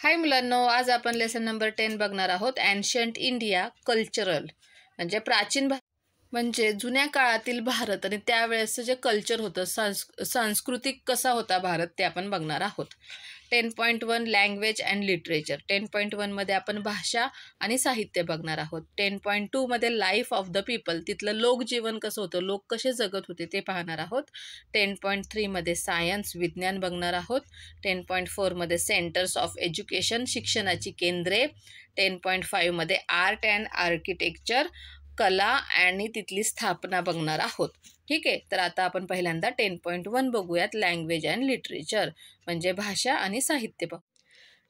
हाय मुलांनो, आज आपण लेसन नंबर 10 बघणार आहोत. एन्शंट इंडिया कल्चरल म्हणजे प्राचीन म्हणजे जुन्या काळातील भारत आणि त्यावेळेसचं जे कल्चर होतं, सांस्कृतिक कसा होता भारत ते आपण बघणार आहोत. 10.1 लँग्वेज अँड लिटरेचर. 10.1 मध्ये आपण भाषा आणि साहित्य बघणार आहोत. 10.2 मध्ये लाईफ ऑफ द पीपल, तिथलं लोकजीवन कसं होतं, लोक कसे जगत होते ते पाहणार आहोत. 10.3 मध्ये सायन्स विज्ञान बघणार आहोत. 10.4 मध्ये सेंटर्स ऑफ एज्युकेशन शिक्षणाची केंद्रे. 10.5 मध्ये आर्ट अँड आर्किटेक्चर कला आणि तिथली स्थापना बघणार आहोत. ठीक आहे, तर आता आपण पहिल्यांदा 10.1 बघूयात, लँग्वेज अँड लिटरेचर म्हणजे भाषा आणि साहित्य.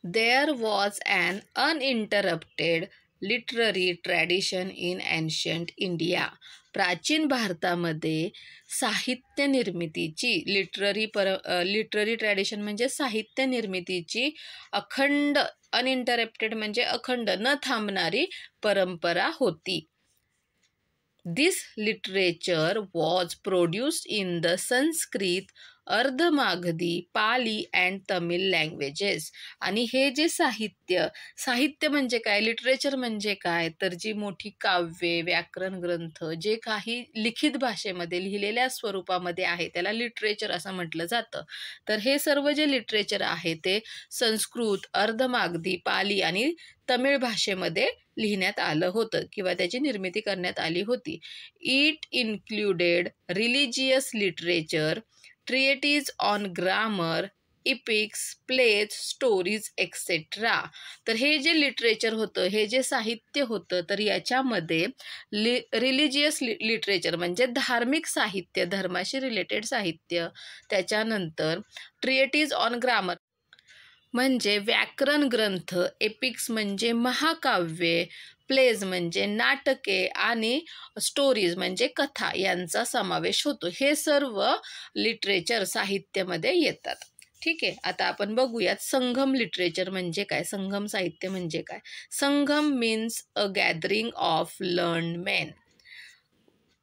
There was an uninterrupted literary tradition in ancient India. प्राचीन भारतामध्ये साहित्य निर्मितीची लिटररी ट्रॅडिशन म्हणजे साहित्य निर्मितीची अखंड, अनइंटरप्टेड म्हणजे अखंड न थांबणारी परंपरा होती. This literature was produced in the Sanskrit, Ardhamagadhi, Pali and Tamil languages. आणि हे जे साहित्य म्हणजे काय, लिटरेचर म्हणजे काय, तर जी मोठी काव्ये, व्याकरण ग्रंथ जे काही लिखित भाषेमध्ये लिहिलेल्या स्वरूपामध्ये आहे त्याला लिटरेचर असं म्हटलं जातं. तर हे सर्व जे लिटरेचर आहे ते संस्कृत, अर्धमागधी, पाली आणि तमिळ भाषेमध्ये लिहिण्यात आलं होतं किंवा त्याची निर्मिती करण्यात आली होती. It included religious literature, treatises on grammar, epics, plays, stories etcetera. तर हे जे लिटरेचर होतं, हे जे साहित्य होतं, तर याच्यामध्ये रिलिजियस लिटरेचर म्हणजे धार्मिक साहित्य, धर्माशी रिलेटेड साहित्य, त्याच्यानंतर ट्रिएटिज ऑन ग्रामर म्हणजे व्याकरण ग्रंथ, एपिक्स म्हणजे महाकाव्ये, प्लेज म्हणजे नाटके आणि स्टोरीज म्हणजे कथा यांचा समावेश होतो. हे सर्व लिटरेचर साहित्यामध्ये येतात. ठीक आहे, आता आपण बघूयात संगम लिटरेचर म्हणजे काय, संगम साहित्य म्हणजे काय. Sangam means a gathering of learned men.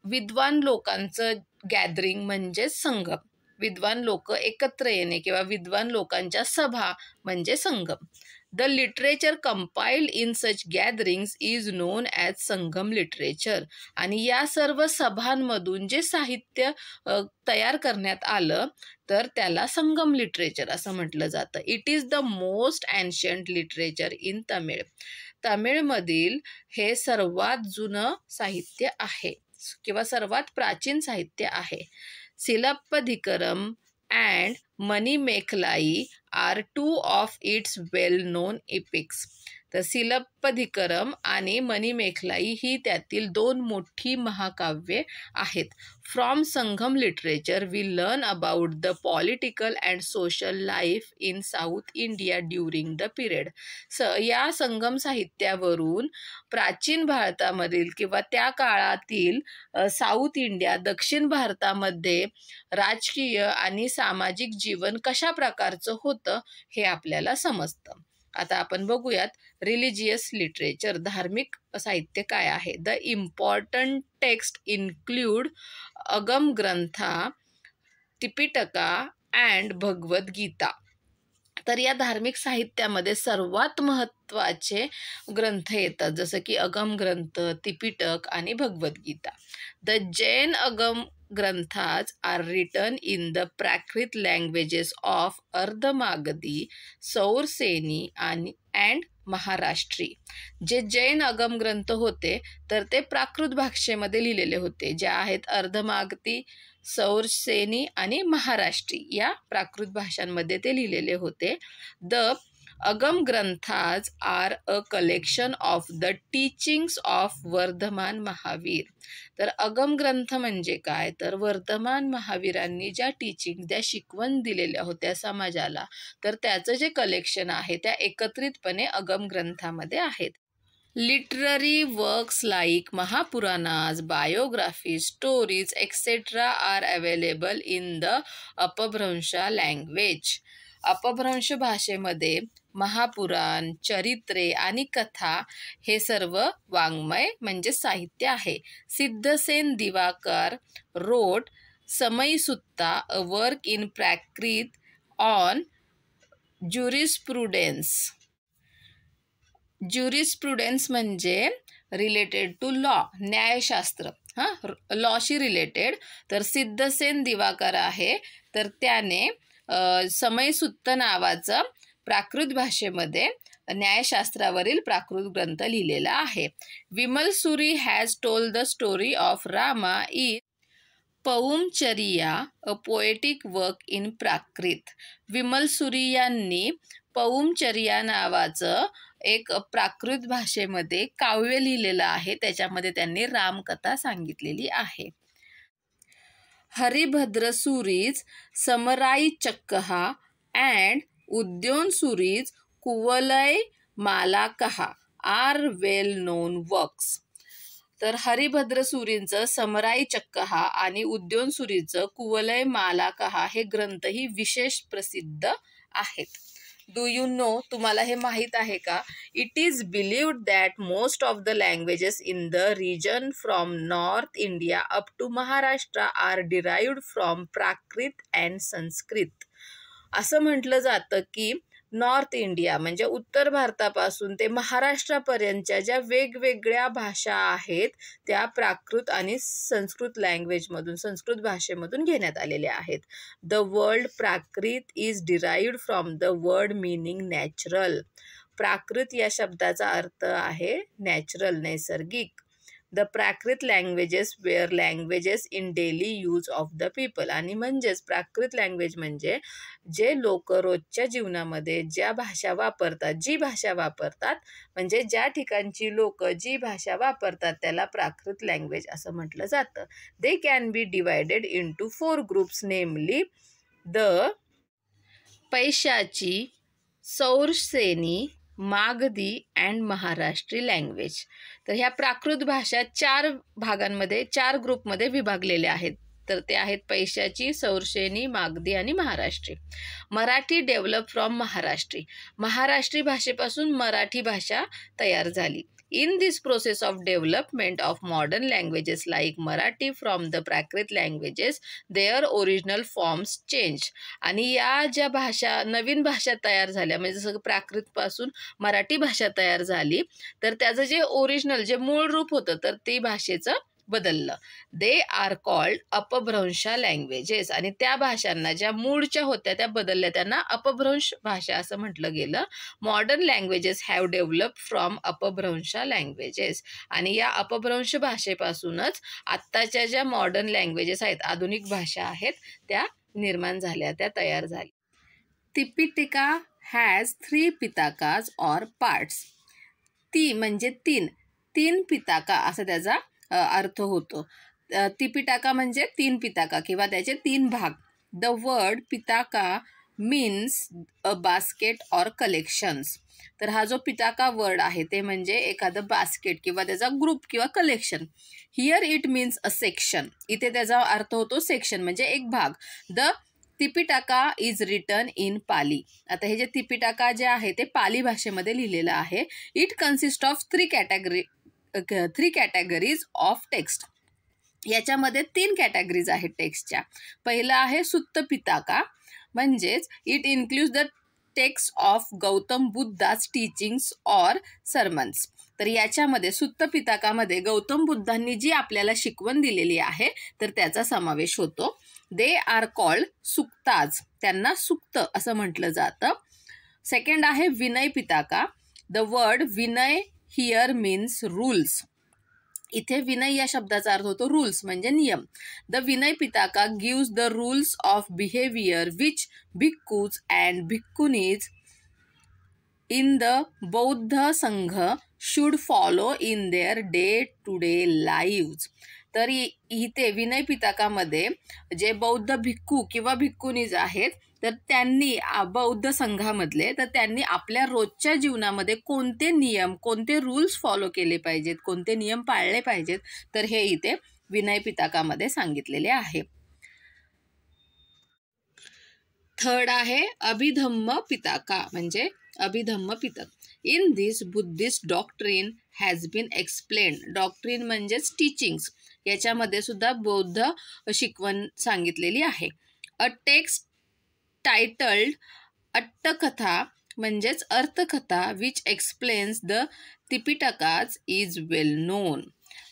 विद्वान लोकांचं गॅदरिंग म्हणजे संगम. विद्वान लोक एकत्र येणे किंवा विद्वान लोकांच्या सभा म्हणजे Sangam. The literature compiled in such gatherings is known as Sangam literature. आणि या सर्व सभांमधून जे साहित्य तयार करण्यात आलं तर त्याला संगम लिटरेचर असं म्हटलं जातं. It is the most ancient literature in Tamil. तमिळमधील हे सर्वात जुनं साहित्य आहे किंवा सर्वात प्राचीन साहित्य आहे. Silappadikaram and Manimekalai are two of its well known epics. तर सिलप्पधिकरम आणि मणिमेखलाई ही त्यातील दोन मोठी महाकाव्ये आहेत. From Sangam literature we learn about the political and social life in South India during the period. या संगम साहित्यावरून प्राचीन भारतामधील किंवा त्या काळातील साऊथ इंडिया, दक्षिण भारतामध्ये राजकीय आणि सामाजिक जीवन कशा प्रकारचं होतं हे आपल्याला समजतं. आता आपण बघूयात रिलिजियस लिटरेचर, धार्मिक साहित्य काय आहे. The important text include Agam Grantha, Tripitaka and Bhagavad Gita. तर या धार्मिक साहित्यामध्ये सर्वात महत्त्वाचे ग्रंथ येतात जसं की अगम ग्रंथ, त्रिपिटक आणि Bhagavad Gita. The Jain Agam granthas are written in the Prakrit languages of Ardhamagadhi, Sauraseni आणि अँड महाराष्ट्री. जे जैन अगम ग्रंथ होते तर ते प्राकृत भाषेमध्ये लिहिलेले होते, जे आहेत अर्धमागधी, सौरसेनी आणि महाराष्ट्री या प्राकृत भाषांमध्ये ते लिहिलेले होते. The Agam granthas are a collection of the teachings of Vardhaman Mahavir. तर अगम ग्रंथ म्हणजे काय, तर वर्धमान महावीरांनी ज्या टीचिंग, ज्या शिकवण दिलेल्या होत्या समाजाला, तर त्याचं जे कलेक्शन आहे त्या एकत्रितपणे अगम ग्रंथामध्ये आहेत. Literary works like Mahapuranas, biographies, stories etcetera are available in the Apabhramsha language. Apabhramsha भाषेमध्ये महापुराण, चरित्रे आणि कथा हे सर्व वाङ्मय म्हणजे साहित्य आहे. Siddhasen Divakar wrote Samayisutta, a work in Prakrit on jurisprudence. Jurisprudence म्हणजे रिलेटेड टू लॉ, न्यायशास्त्र, लॉशी रिलेटेड. तर सिद्धसेन दिवाकर आहे, तर त्याने समयसुत्त नावाचं प्राकृत भाषेमध्ये न्यायशास्त्रावरील प्राकृत ग्रंथ लिहिलेला आहे. Vimal Suri has told the story of Rama in Paumachariya, a poetic work in Prakrit. Vimal Suri यांनी पौमचरिया नावाचं एक प्राकृत भाषेमध्ये काव्य लिहिलेलं आहे. त्याच्यामध्ये त्यांनी रामकथा सांगितलेली आहे. Haribhadra Suri's Samarai Chakkaha and Udyotan Suri's Kuvalaya Malakaha are well known works. तर हरिभद्र सुरींचं समराई चक्कहा आणि उद्योन सुरीचं कुवलय मालाकहा हे ग्रंथही विशेष प्रसिद्ध आहेत. डू यू नो, तुम्हाला हे माहीत आहे का? It is believed that most of the languages in the region from North India up to Maharashtra are derived from Prakrit and Sanskrit. असं म्हटलं जातं की नॉर्थ इंडिया म्हणजे उत्तर भारतापासून ते महाराष्ट्रापर्यंतच्या ज्या वेगवेगळ्या भाषा आहेत त्या प्राकृत आणि संस्कृत लँग्वेजमधून, संस्कृत भाषेमधून घेण्यात आलेल्या आहेत. The word Prakrit is derived from the word meaning natural. Prakrit या शब्दाचा अर्थ आहे नॅचरल, नैसर्गिक. The Prakrit languages were languages in daily use of the people. आणि म्हणजेच प्राकृत लँग्वेज म्हणजे जे लोक रोजच्या जीवनामध्ये ज्या भाषा वापरतात, जी भाषा वापरतात, म्हणजे ज्या ठिकाणची लोक जी भाषा वापरतात त्याला प्राकृत लँग्वेज असं म्हटलं जातं. They can be divided into 4 groups, namely the Paishachi, Sauraseni, Magadhi and Maharashtri language. तर ह्या प्राकृत भाषा 4 भागांमध्ये, 4 ग्रुपमध्ये विभागलेल्या आहेत. तर ते आहेत पैशाची, सौरसेनी, मागधी आणि महाराष्ट्री. Marathi develop from Maharashtri. महाराष्ट्री भाषेपासून मराठी भाषा तयार झाली. In this process of development of modern languages like Marathi from the Prakrit languages, their original forms change. आणि या ज्या भाषा, नवीन भाषा तयार झाल्या, म्हणजे जसं प्राकृतपासून मराठी भाषा तयार झाली, तर त्याचं जे ओरिजिनल, जे मूळ रूप होतं, तर ते भाषेचं बदललं. दे आर कॉल्ड अपभ्रंश लँग्वेजेस. आणि त्या भाषांना ज्या मूळच्या होत्या त्या बदलल्या, त्यांना अपभ्रंश भाषा असं म्हटलं गेलं. Modern languages have develop from अपभ्रंश लँग्वेजेस. आणि या अपभ्रंश भाषेपासूनच आत्ताच्या ज्या मॉडर्न लँग्वेजेस आहेत, आधुनिक भाषा आहेत, त्या निर्माण झाल्या, त्या तयार झाल्या. तिपिटिका हॅज 3 पिताकाज ऑर पार्ट्स. ती म्हणजे 3 पिताका असं त्याचा अर्थ होतो. तिपिटाका म्हणजे 3 पिताका किंवा त्याचे 3 भाग. The word pitaka means a basket or collections. तर हा जो पिताका वर्ड आहे ते म्हणजे एखादं बास्केट किंवा त्याचा ग्रुप किंवा collection. Here it means a section. इथे त्याचा अर्थ होतो सेक्शन म्हणजे एक भाग. The Tipitaka is written in Pali. आता हे जे तिपिटाका जे आहे ते पाली भाषेमध्ये लिहिलेलं आहे. It consist of 3 categories of text. याच्यामध्ये 3 कॅटेगरीज आहेत टेक्स्टच्या. पहिला आहे सुत्त पिताका, म्हणजेच it includes the text of Gautam Buddha's teachings or sermons. तर याच्यामध्ये सुत्त पिताकामध्ये गौतम बुद्धांनी जी आपल्याला शिकवण दिलेली आहे तर त्याचा समावेश होतो. They are called suktas. त्यांना सुक्त असं म्हटलं जातं. सेकंड आहे Vinaya Pitaka. The word Vinaya here means rules. इथे विनय या शब्दाचा अर्थ होतो रूल्स म्हणजे नियम. The Vinaya Pitaka gives the rules of behaviour which bhikkhus and bhikkhunis in the Bauddha Sangha should follow in their day to day lives. तर इथे विनय पिताकामध्ये जे बौद्ध भिक्खू किंवा भिक्खुनीज आहेत तर त्यांनी बौद्ध संघामधले तर त्यांनी आपल्या रोजच्या जीवनामध्ये कोणते नियम, कोणते रूल्स फॉलो केले पाहिजेत, कोणते नियम पाळले पाहिजेत, तर हे इथे विनय पिताकामध्ये सांगितलेले आहे. थर्ड आहे अभिधम्म पिताका म्हणजे Abhidhamma Pitaka. In this Buddhist doctrine has been explained. Doctrine म्हणजेच टीचिंग्स. याच्यामध्ये सुद्धा बौद्ध शिकवण सांगितलेली आहे. अ टेक्स्ट टायटल्ड अट्टकथा म्हणजेच Arthakatha which explains the Tripitakas is well known.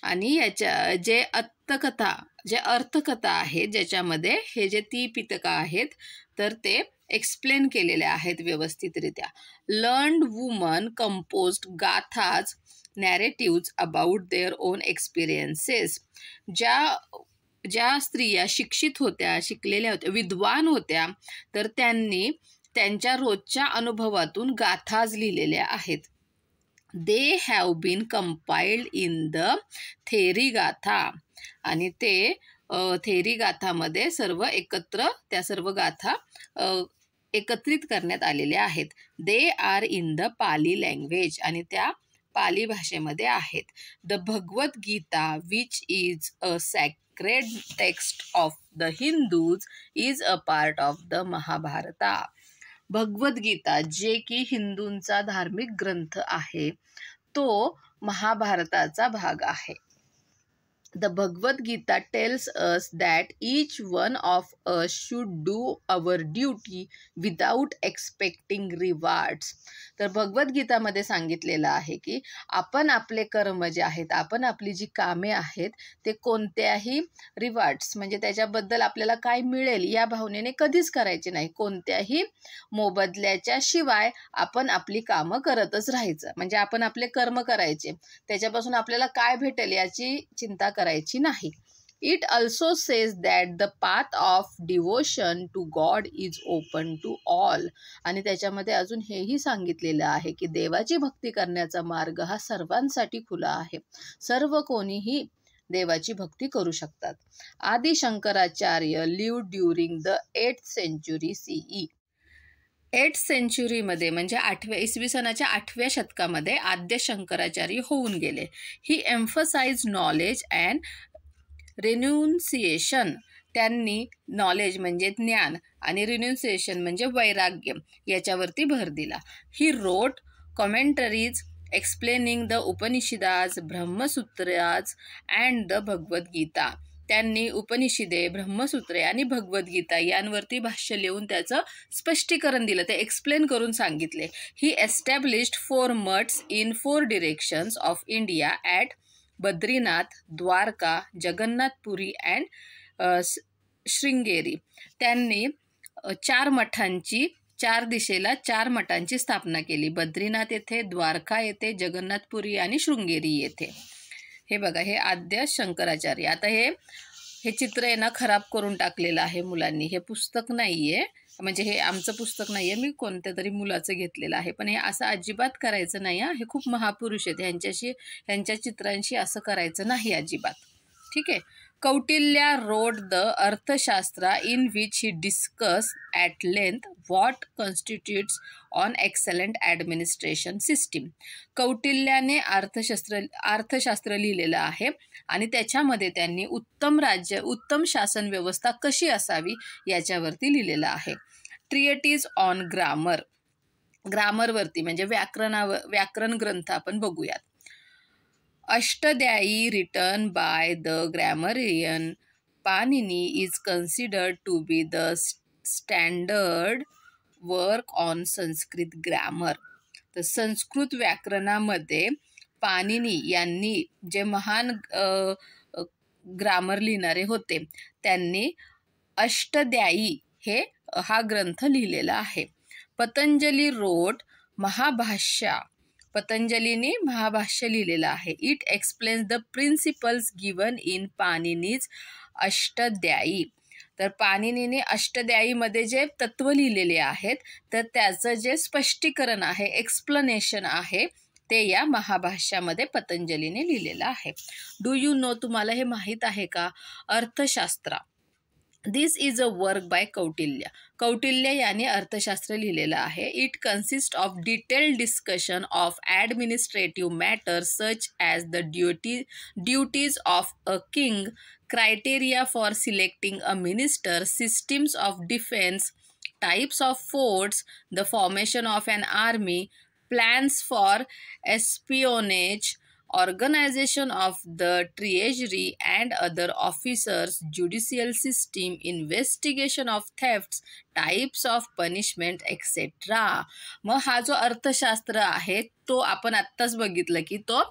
आणि याच्या जे अर्थकथा आहेत ज्याच्यामध्ये हे जे त्रिपिटका आहेत तर ते एक्सप्लेन केलेले आहेत व्यवस्थितरित्या. Learned woman composed gathas narratives about their own experiences. ज्या स्त्रिया शिक्षित होत्या, शिकलेल्या होत्या, विद्वान होत्या, तर त्यांनी त्यांच्या रोजच्या अनुभवातून गाथाज लिहिलेल्या आहेत. They have been compiled in the Theri Gatha. आणि ते थेरी गाथामध्ये त्या सर्व गाथा एकत्रित करण्यात आलेल्या आहेत. They are in the Pali language. आणि त्या पाली भाषेमध्ये आहेत. The Bhagavad Gita which is a sacred text of the Hindus is a part of the Mahabharata. Bhagavad Gita जे की हिंदूंचा धार्मिक ग्रंथ आहे तो महाभारताचा भाग आहे. The Bhagavad Gita tells us that each one of us should do our duty without expecting rewards. तर भगवद्गीतामध्ये सांगितलेलं आहे की आपण आपले कर्म जे आहेत, आपण आपली जी कामे आहेत ते कोणत्याही रिवॉर्ड्स म्हणजे त्याच्याबद्दल आपल्याला काय मिळेल या भावनेने कधीच करायचे नाही. कोणत्याही मोबदल्याच्या शिवाय आपण आपली कामं करतच राहायचं. म्हणजे आपण आपले कर्म करायचे, त्याच्यापासून आपल्याला काय भेटेल याची चिंता करायची नाही. It also says that the path of devotion to God is open to all. आणि त्याच्यामध्ये अजून हेही सांगितलेलं आहे की देवाची भक्ती करण्याचा मार्ग हा सर्वांसाठी खुला आहे. सर्व कोणीही देवाची भक्ती करू शकतात. आदि Shankaracharya lived during the 8th century CE. 8th सेंचुरीमध्ये म्हणजे इसवी सनाच्या 8व्या शतकामध्ये आद्य शंकराचार्य होऊन गेले. ही एम्फसाइज नॉलेज अँड रिन्युन्सिएशन. त्यांनी नॉलेज म्हणजे ज्ञान आणि रिन्युन्सिएशन म्हणजे वैराग्य याच्यावरती भर दिला. He wrote commentaries explaining the Upanishads, Brahmasutras and the Bhagavad Gita. त्यांनी उपनिषदे, ब्रह्मसूत्रे आणि भगवद्गीता यांवरती भाष्य लिहून त्याचं स्पष्टीकरण दिलं, ते एक्सप्लेन करून सांगितले. He established 4 mathas in 4 directions of India at Badrinath, Dwarka, Jagannath Puri and Sringeri. त्यांनी 4 दिशेला 4 मठांची स्थापना केली. बद्रीनाथ येथे, द्वारका येथे, जगन्नाथपुरी आणि शृंगेरी येथे. हे बघा, हे आद्य शंकराचार्य. आता हे चित्र आहे ना खराब करून टाकलेलं आहे मुलांनी. हे पुस्तक नाही आहे, म्हणजे हे आमचं पुस्तक नाही आहे, मी कोणत्या तरी मुलाचं घेतलेलं आहे. पण हे असं अजिबात करायचं नाही. हे खूप महापुरुष आहेत, ह्यांच्या चित्रांशी असं करायचं नाही अजिबात. ठीक आहे. Kautilya wrote the Arthashastra in which he discuss at length what constitutes an excellent administration system. कौटिल्याने अर्थशास्त्र लिहिलेलं आहे आणि त्याच्यामध्ये त्यांनी उत्तम शासन व्यवस्था कशी असावी याच्यावरती लिहिलेलं आहे. ट्रिएटिज ऑन ग्रामरवरती म्हणजे व्याकरण ग्रंथ आपण बघूयात. Ashtadhyayi written by the grammarian Panini is considered to be the standard work on Sanskrit grammar. तर संस्कृत व्याकरणामध्ये पाणिनी यांनी जे महान ग्रामर लिहिणारे होते त्यांनी अष्टध्यायी हा ग्रंथ लिहिलेला आहे. पतंजली रोट महाभाष्य. पतंजलीने महाभाष्य लिहिलेलं आहे. It explains the principles given in Panini's Ashtadhyayi. तर पाणिनीने अष्टध्यायीमध्ये जे तत्व लिहिलेले आहेत तर त्याचं जे स्पष्टीकरण आहे, एक्सप्लेनेशन आहे, ते या महाभाष्यामध्ये पतंजलीने लिहिलेलं आहे. डू यू नो, तुम्हाला हे माहीत आहे का? Arthashastra. This is a work by Kautilya. Kautilya याने अर्थशास्त्र लिहिलेलं आहे. It consist of detailed discussion of administrative matters such as the duties of a king, criteria for selecting a minister, systems of defense, types of forts, the formation of an army, plans for espionage, organization of the treasury and other officers, judicial system, investigation of thefts, types of punishment etcetera. मग हा जो अर्थशास्त्र आहे तो आपण आत्ताच बघितलं की तो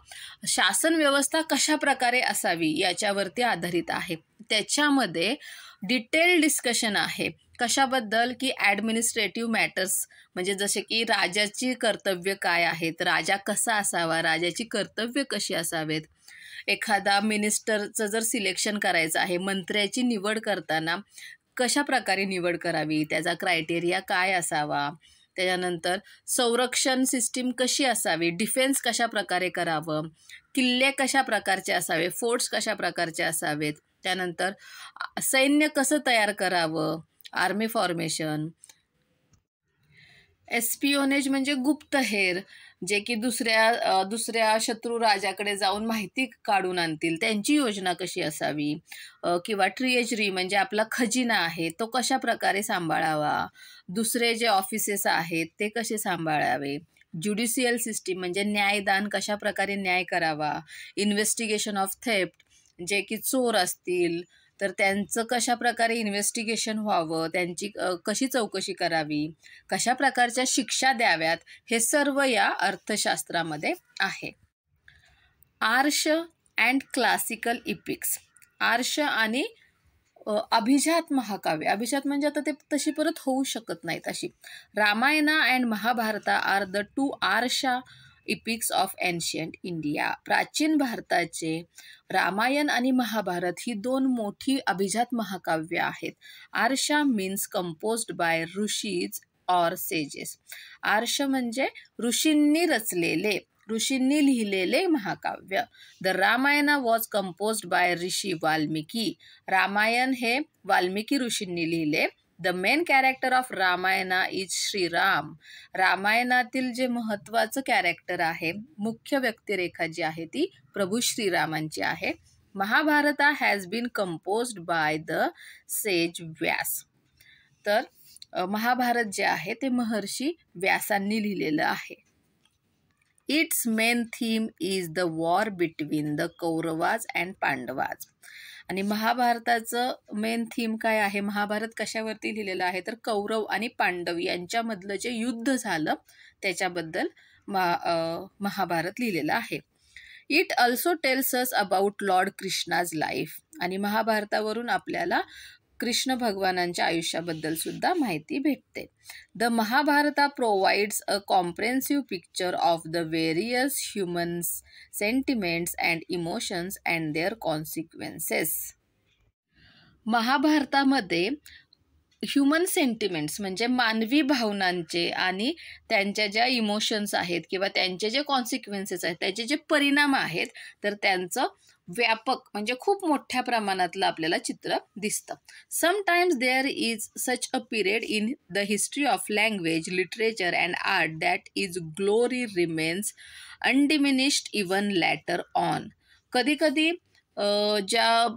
शासन व्यवस्था कशा प्रकारे असावी याच्यावरती आधारित आहे. त्याच्यामध्ये डिटेल डिस्कशन आहे कशाबद्दल की ॲडमिनिस्ट्रेटिव्ह मॅटर्स, म्हणजे जसे की राजाची कर्तव्य काय आहेत, राजा कसा असावा, राजाची कर्तव्य कशी असावेत, एखादा मिनिस्टरचं जर सिलेक्शन करायचं आहे, मंत्र्याची निवड करताना कशा प्रकारे निवड करावी, त्याचा क्रायटेरिया काय असावा, त्याच्यानंतर संरक्षण सिस्टीम कशी असावी, डिफेन्स कशा प्रकारे करावं, किल्ले कशा प्रकारचे असावे, फोर्ट्स कशा प्रकारचे असावेत, त्यानंतर सैन्य कसं तयार करावं, आर्मी फॉर्मेशन, एस्पिओनेज म्हणजे गुप्तहेर, जे की दुसऱ्या शत्रू राजाकडे जाऊन माहिती काढून आणतील, त्यांची योजना कशी असावी, किंवा ट्रेजरी म्हणजे आपला खजिना आहे तो कशा प्रकारे सांभाळावा, दुसरे जे ऑफिसेस आहेत ते कसे सांभाळावे, ज्युडिशियल सिस्टीम म्हणजे न्यायदान कशा प्रकारे न्याय करावा, इन्व्हेस्टिगेशन ऑफ थेफ्ट जे की चोर असतील तर त्यांचं कशा प्रकारे इन्व्हेस्टिगेशन व्हावं, त्यांची कशी चौकशी करावी, कशा प्रकारच्या शिक्षा द्याव्यात, हे सर्व या अर्थशास्त्रामध्ये आहे. आर्ष अँड क्लासिकल इपिक्स. आर्ष आणि अभिजात महाकाव्य. अभिजात म्हणजे आता ते तशी परत होऊ शकत नाहीत अशी. Ramayana and Mahabharata are the two arsha epics of ancient India. प्राचीन भारताचे रामायण आणि महाभारत ही दोन मोठी अभिजात महाकाव्य आहेत. Arsha means composed by rishis or sages. आर्ष म्हणजे ऋषींनी रचलेले, ऋषींनी लिहिलेले महाकाव्य. The Ramayana was composed by rishi Valmiki. Ramayana हे वाल्मिकी ऋषींनी लिहिले. The main character of Ramayana is Shri Ram. रामायणातील जे महत्त्वाचं कॅरेक्टर आहे, मुख्य व्यक्तिरेखा जी आहे ती प्रभू श्रीरामांची आहे. Mahabharata has been composed by the sage Vyasa. तर महाभारत जे आहे ते महर्षी व्यासांनी लिहिलेलं आहे. Its main theme is the war between the Kauravas and Pandavas. आणि महाभारताचं मेन थीम काय आहे, महाभारत कशावरती लिहिलेलं आहे तर कौरव आणि पांडव यांच्यामधलं जे युद्ध झालं त्याच्याबद्दल महाभारत लिहिलेलं आहे. It also tells us about Lord Krishna's life. आणि महाभारतावरून आपल्याला कृष्ण भगवानांच्या आयुष्याबद्दल सुद्धा माहिती भेटते. The Mahabharata provides a comprehensive picture of the various human sentiments and emotions and their consequences. महाभारतामध्ये ह्युमन सेंटिमेंट्स म्हणजे मानवी भावनांचे आणि त्यांच्या ज्या इमोशन्स आहेत किंवा त्यांचे जे कॉन्सिक्वेन्सेस आहेत, त्याचे जे परिणाम आहेत, तर त्यांचं व्यापक म्हणजे खूप मोठ्या प्रमाणातलं आपल्याला चित्र दिसतं. Sometimes there is such a period in the history of language, literature and art that is glory remains undiminished even later on. कधीकधी ज्या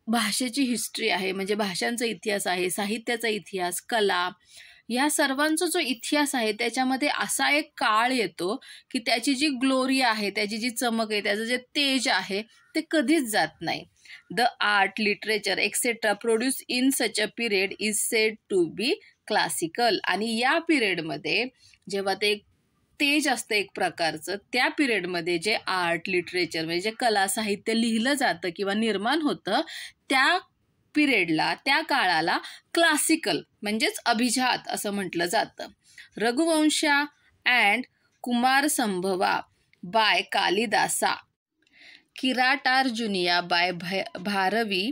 भाषेची हिस्ट्री आहे म्हणजे भाषांचा इतिहास आहे, साहित्याचा इतिहास, कला, या सर्वांचा जो इतिहास आहे त्याच्यामध्ये असा एक काळ येतो की त्याची जी ग्लोरी आहे, त्याची जी चमक आहे, त्याचं जे तेज आहे ते कधीच जात नाही. The art, literature etcetera produce in such a period is said to be classical. आणि या पिरियडमध्ये जेव्हा ते तेज असतं एक प्रकारचं, त्या पिरियडमध्ये जे आर्ट, लिटरेचर म्हणजे जे कला साहित्य लिहिलं जातं किंवा निर्माण होतं त्या पिरियडला, त्या काळाला क्लासिकल म्हणजेच अभिजात असं म्हटलं जातं. Raghuvamsha and Kumara Sambhava by Kalidasa, Kiratarjuniya by Bharavi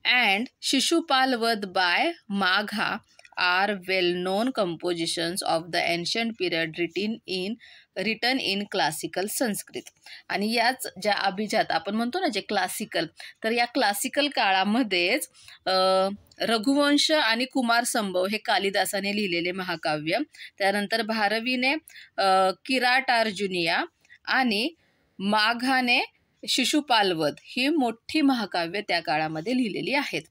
and Shishupalavadha by Magha are well-known compositions of the ancient period written in classical Sanskrit. आणि याच ज्या अभिजात आपण म्हणतो ना जे क्लासिकल, तर या क्लासिकल काळामध्येच रघुवंश आणि कुमार संभव हे कालिदासाने लिहिलेले महाकाव्य, त्यानंतर भारवीने किराटार्जुनिया आणि माघाने शिशुपालवध ही मोठी महाकाव्य त्या काळामध्ये लिहिलेली आहेत.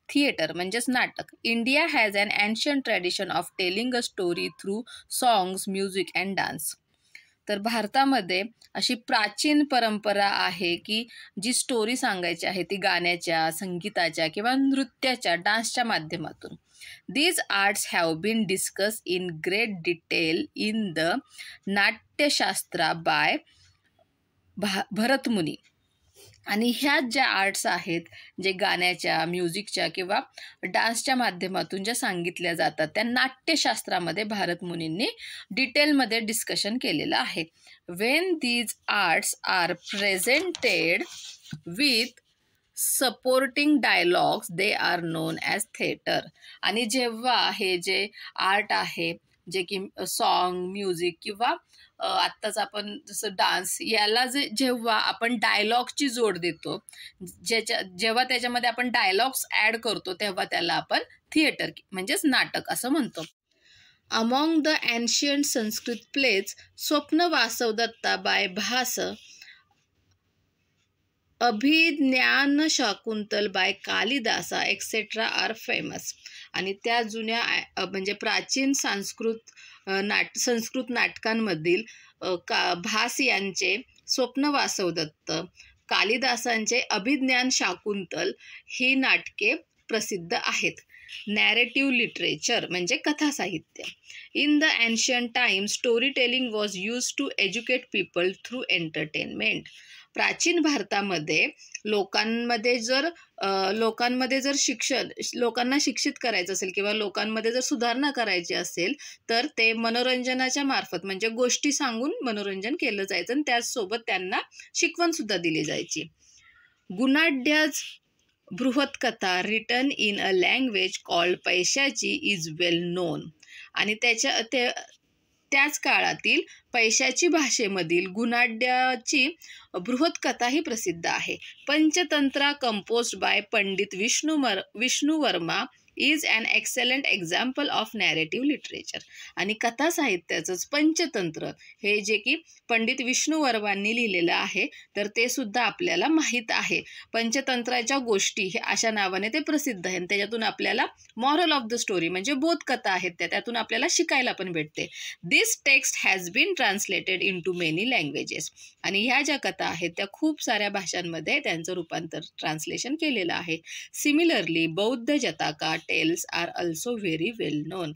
थिएटर म्हणजेच नाटक. India has an ancient tradition of telling a story through songs, music and dance. तर भारतामध्ये अशी प्राचीन परंपरा आहे की जी स्टोरी सांगायची आहे ती गाण्याच्या, संगीताच्या किंवा नृत्याच्या, डान्सच्या माध्यमातून. These arts have been discussed in great detail in the नाट्यशास्त्रा by Bharata Muni. आणि ह्या ज्या आर्ट्स आहेत, जे गाण्याच्या, म्युझिकच्या किंवा डान्सच्या माध्यमातून ज्या सांगितल्या जातात, त्या नाट्यशास्त्रामध्ये भारतमुनींनी डिटेलमध्ये डिस्कशन केलेलं आहे. When these arts are presented with supporting dialogues they are known as theatre. आणि जेव्हा हे जे आर्ट आहे, जे की सॉन्ग, म्युझिक किंवा आत्ताच आपण जसं डान्स, याला जेव्हा आपण डायलॉगची जोड देतो, जेव्हा त्याच्यामध्ये आपण डायलॉग्स ॲड करतो, तेव्हा त्याला आपण थिएटर म्हणजेच नाटक असं म्हणतो. Among the ancient Sanskrit plays Swapna Vasavadatta by Bhasa, Abhijnana Shakuntala by Kalidasa etcetera are famous. आणि त्या जुन्या म्हणजे प्राचीन संस्कृत नाटकांमधील भास यांचे स्वप्न वासवदत्त, कालिदासांचे अभिज्ञान शाकुंतल ही नाटके प्रसिद्ध आहेत. नॅरेटिव्ह लिटरेचर म्हणजे कथा साहित्य. In the ancient time story telling was use to educate people through entertainment. प्राचीन भारतामध्ये लोकांमध्ये जर लोकांना शिक्षित करायचं असेल किंवा लोकांमध्ये जर सुधारणा करायची असेल, तर ते मनोरंजनाच्या मार्फत म्हणजे गोष्टी सांगून मनोरंजन केलं जायचं आणि त्याचसोबत त्यांना शिकवण सुद्धा दिली जायची. Gunadhya's Brihatkatha written in a language called Paishachi is well known. आणि त्याच काळातील पैशाची भाषेमधील गुणाढ्याची बृहत्कथा ही प्रसिद्ध आहे. Panchatantra composed by Pandit Vishnu Varma is an excellent example of narrative literature. आणि कथा साहित्याचंच पंचतंत्र हे जे की पंडित विष्णू वर्मांनी लिहिलेलं आहे, तर ते सुद्धा आपल्याला माहीत आहे. पंचतंत्राच्या गोष्टी हे अशा नावाने ते प्रसिद्ध आहे. त्याच्यातून आपल्याला मॉरल ऑफ द स्टोरी म्हणजे बोधकथा आहेत त्यातून आपल्याला शिकायला पण भेटते. This text has been translated into many languages. आणि ह्या ज्या कथा आहेत त्या खूप साऱ्या भाषांमध्ये त्यांचं रूपांतर ट्रान्सलेशन केलेलं आहे. सिमिलरली बौद्ध जताका टेल्स आर अल्सो व्हेरी वेल नोन.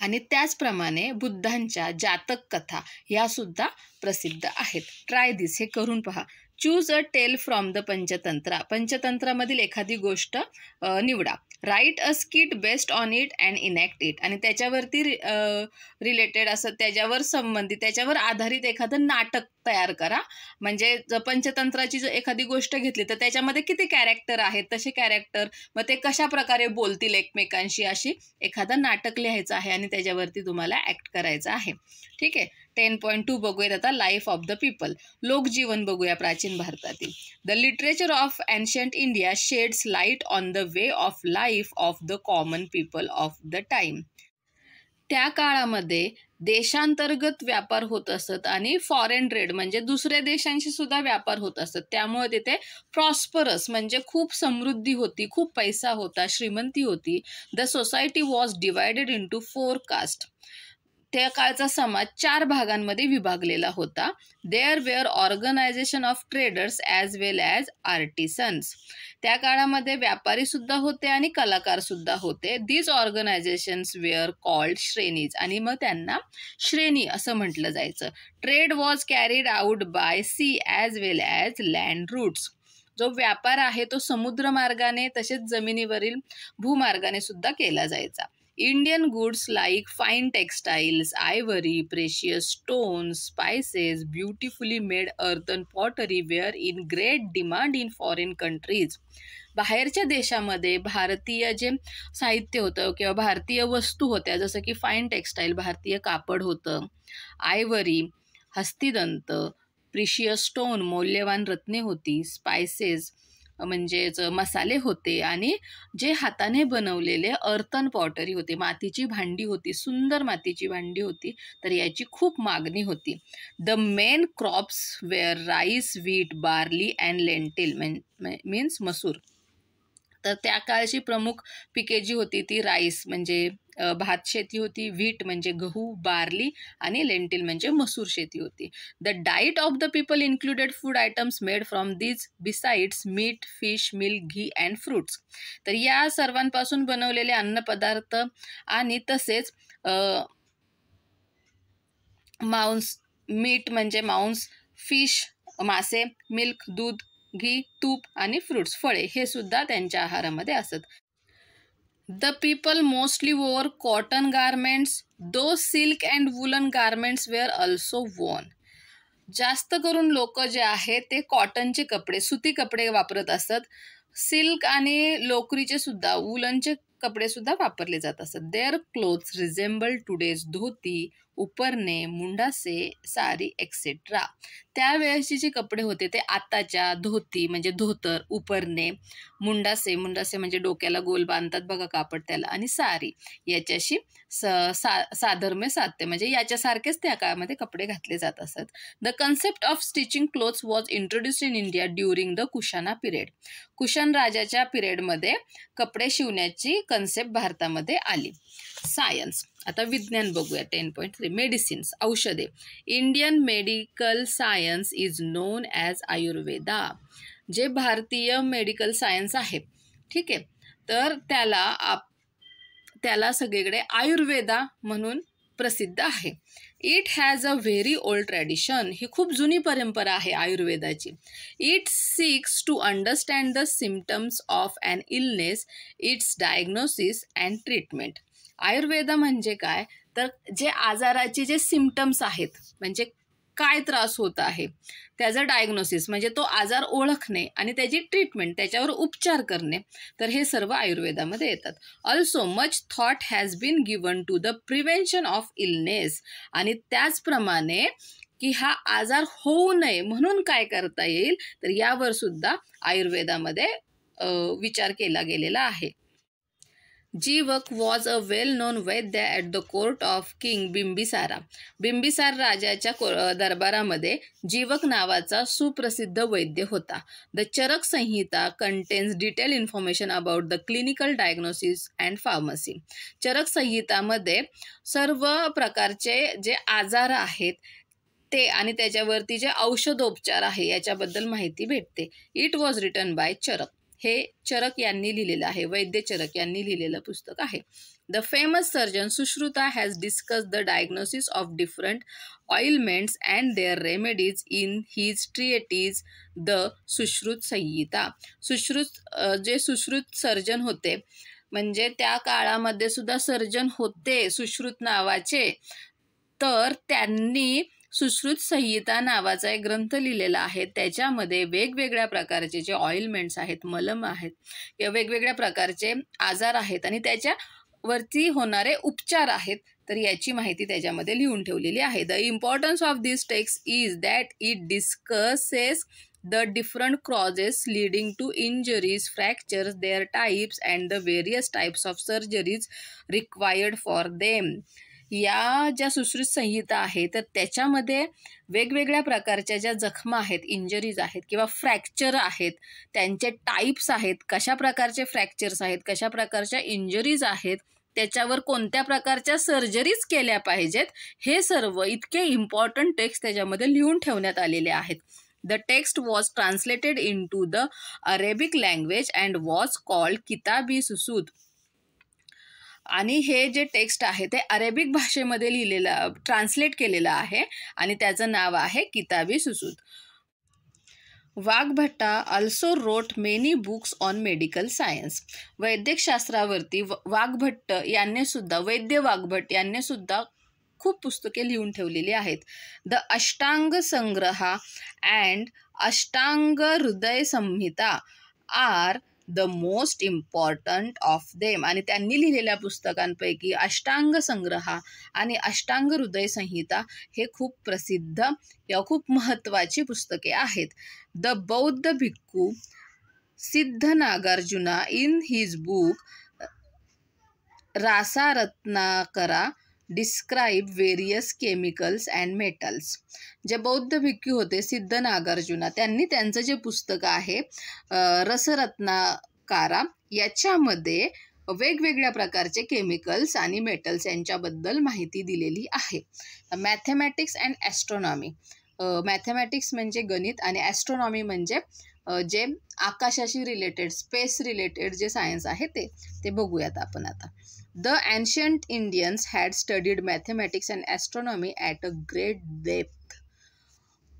आणि त्याचप्रमाणे बुद्धांच्या जातक कथा ह्या सुद्धा प्रसिद्ध आहेत. ट्राय दिस, हे करून पहा. Choose a tale from the Panchatantra. पंचतंत्रामधील एखादी गोष्ट निवडा. Write a skit based on it and enact it. आणि त्याच्यावरती रिलेटेड असं त्याच्यावर आधारित एखादं नाटक तयार करा. म्हणजे पंचतंत्राची जर एखादी गोष्ट घेतली तर त्याच्यामध्ये किती कॅरेक्टर आहेत, तसे कॅरेक्टर, मग ते कशा प्रकारे बोलतील एकमेकांशी, अशी एखादं नाटक लिहायचं आहे आणि त्याच्यावरती तुम्हाला ॲक्ट करायचं आहे. ठीक आहे. 10.2 बघूयात आता. Life of the people. लोकजीवन बघूया प्राचीन भारतातील. The literature of ancient India sheds light on the way of life of the common people of the time. त्या काळामध्ये देशांतर्गत व्यापार होत असत आणि फॉरेन ट्रेड म्हणजे दुसऱ्या देशांशी सुद्धा व्यापार होत असत. त्यामुळे तिथे प्रॉस्परस म्हणजे खूप समृद्धी होती, खूप पैसा होता, श्रीमंती होती. The society was divided into 4 caste. त्या काळचा समाज 4 भागांमध्ये विभागलेला होता. There were organisation of traders as well as artisans. त्या काळामध्ये व्यापारी सुद्धा होते आणि कलाकार सुद्धा होते. These organisations were called shrenis. आणि मग त्यांना श्रेणी असं म्हटलं जायचं. Trade was carried out by sea as well as land routes. जो व्यापार आहे तो समुद्रमार्गाने तसेच जमिनीवरील भूमार्गाने सुद्धा केला जायचा. Indian goods like fine textiles, ivory, precious stones, spices, beautifully made earthen pottery were in great demand in foreign countries. बाहेरच्या देशामध्ये भारतीय जे साहित्य होतं किंवा भारतीय वस्तू होत्या, जसं की फाईन टेक्स्टाईल भारतीय कापड होतं, आयव्हरी हस्तिदंत, प्रिशियस स्टोन मौल्यवान रत्ने होती, स्पायसेस म्हणजेच मसाले होते, आणि जे हाताने बनवलेले अर्थन पॉटरी होते, मातीची भांडी होती, सुंदर मातीची भांडी होती, तर याची खूप मागणी होती. The main crops were rice, wheat, barley and lentil means masur. तर त्या काळची प्रमुख पिके जी होती ती राईस म्हणजे भात शेती होती, व्हीट म्हणजे गहू, बार्ली आणि लेंटिल म्हणजे मसूर शेती होती. The diet of the people included food items made from these besides meat, fish, milk, ghee and fruits. तर या सर्वांपासून बनवलेले अन्नपदार्थ आणि तसेच मांस, मीट म्हणजे मांस, फिश मासे, मिल्क दूध, घी तूप आणि फ्रुट्स फळे हे सुद्धा त्यांच्या आहारामध्ये असत. The people mostly wore cotton garments, though silk and woollen garments were also worn. जास्त करून लोक जे आहेत ते कॉटनचे कपडे, सुती कपडे वापरत असत. सिल्क आणि लोकरीचे सुद्धा, वुलनचे कपडे सुद्धा वापरले जात असत. Their clothes resemble today's dhoti, uparne, mundase, sari etcetera. त्यावेळेसचे जे कपडे होते ते आताच्या धोती म्हणजे धोतर, उपरणे, मुंडासे म्हणजे डोक्याला गोल बांधतात बघा कापड त्याला, आणि साडी याच्याशी साधर्म्य साधते म्हणजे याच्यासारखेच त्या काळामध्ये कपडे घातले जात असत. The concept of stitching clothes was introduced in India during the Kushana period. Cushion राजाच्या पिरियडमध्ये कपडे शिवण्याची कन्सेप्ट भारतामध्ये आली. सायन्स, आता विज्ञान बघूया. 10.3 मेडिसिन्स, औषधे. Indian medical science is known as Ayurveda. जे भारतीय मेडिकल सायन्स आहे, ठीक आहे, तर त्याला सगळीकडे आयुर्वेदा म्हणून प्रसिद्ध आहे. It has a very old tradition. ही खूप जुनी परंपरा आहे आयुर्वेदाची. It seeks to understand the symptoms of an illness, its diagnosis and treatment. Ayurveda म्हणजे काय, तर जे आजाराचे जे सिम्पटम्स आहेत म्हणजे काय त्रास होत आहे त्याचं डायग्नोसिस म्हणजे तो आजार ओळखणे आणि त्याची ट्रीटमेंट, त्याच्यावर उपचार करणे, तर हे सर्व आयुर्वेदामध्ये येतात. Also much thought has been given to the prevention of illness. आणि त्याचप्रमाणे की हा आजार होऊ नये म्हणून काय करता येईल, तर यावर सुद्धा आयुर्वेदामध्ये विचार केला गेलेला आहे. Jivaka was a well known vaidya at the court of king Bimbisara. Bimbisara राजाच्या दरबारामध्ये जीवक नावाचा सुप्रसिद्ध वैद्य होता. The Charaka Samhita contains detail information about the clinical diagnosis and pharmacy. Charaka संहितामध्ये सर्व प्रकारचे जे आजार आहेत ते आणि त्याच्यावरती जे औषधोपचार आहे याच्याबद्दल माहिती भेटते. इट वॉज रिटन बाय चरक. हे चरक यांनी लिहिलेलं आहे, वैद्य चरक यांनी लिहिलेलं पुस्तक आहे. The famous surgeon Sushruta has discuss the diagnosis of different ailments and their remedies in his treatise the Sushruta Samhita. जे सुश्रुत सर्जन होते म्हणजे त्या काळामध्ये सुद्धा सर्जन होते सुश्रुत नावाचे, तर त्यांनी सुश्रुत संहिता नावाचा एक ग्रंथ लिहिलेला आहे. त्याच्यामध्ये वेगवेगळ्या प्रकारचे जे ऑइलमेंट्स आहेत, मलम आहेत, या वेगवेगळ्या प्रकारचे आजार आहेत आणि त्याच्यावरती होणारे उपचार आहेत, तर याची माहिती त्याच्यामध्ये लिहून ठेवलेली आहे. The importance of this text is that it discusses the different causes leading to injuries, fractures, their types and the various types of surgeries required for them. या ज्या सुश्रुत संहिता आहे तर त्याच्यामध्ये वेगवेगळ्या प्रकारच्या ज्या जखमा आहेत, इंजरीज आहेत किंवा फ्रॅक्चर आहेत, त्यांचे टाईप्स आहेत, कशा प्रकारचे फ्रॅक्चर्स आहेत, कशा प्रकारच्या इंजरीज आहेत, त्याच्यावर कोणत्या प्रकारच्या सर्जरीज केल्या पाहिजेत, हे सर्व इतके इम्पॉर्टंट टेक्स्ट त्याच्यामध्ये लिहून ठेवण्यात आलेले आहेत. The text was translated into the Arabic language and was called किताब-ई-सुसूद. आणि हे जे टेक्स्ट आहे ते अरेबिक भाषेमध्ये लिहिलेलं, ट्रान्सलेट केलेलं आहे आणि त्याचं नाव आहे किताब-ई-सुसूद. वाघभट्टा also wrote many books on medical science. वैद्यकशास्त्रावरती Vagbhatt यांनी सुद्धा, वैद्य वाघभट्ट यांनी सुद्धा खूप पुस्तके लिहून ठेवलेली आहेत. The Ashtanga संग्रहा and Ashtanga Hridaya Samhita are the most important of them. आणि त्यांनी लिहिलेल्या पुस्तकांपैकी अष्टांग संग्रहा आणि अष्टांग हृदय संहिता हे खूप प्रसिद्ध किंवा खूप महत्त्वाची पुस्तके आहेत. The Bauddha bhikkhu Siddha Nagarjuna in his book Rasaratnakara describe various chemicals and metals. जे बौद्ध भिक्खू होते सिद्ध नागार्जुना, त्यांनी त्यांचं जे पुस्तक आहे रसरत्नाकारा, याच्यामध्ये वेगवेगळ्या प्रकारचे केमिकल्स आणि मेटल्स यांच्याबद्दल माहिती दिलेली आहे. Mathematics and astronomy. मॅथमॅटिक्स म्हणजे गणित आणि ॲस्ट्रॉनॉमी म्हणजे जे आकाशाशी रिलेटेड, स्पेस रिलेटेड जे सायन्स आहे ते बघूयात आपण आता. The ancient Indians had studied mathematics and astronomy at a great depth.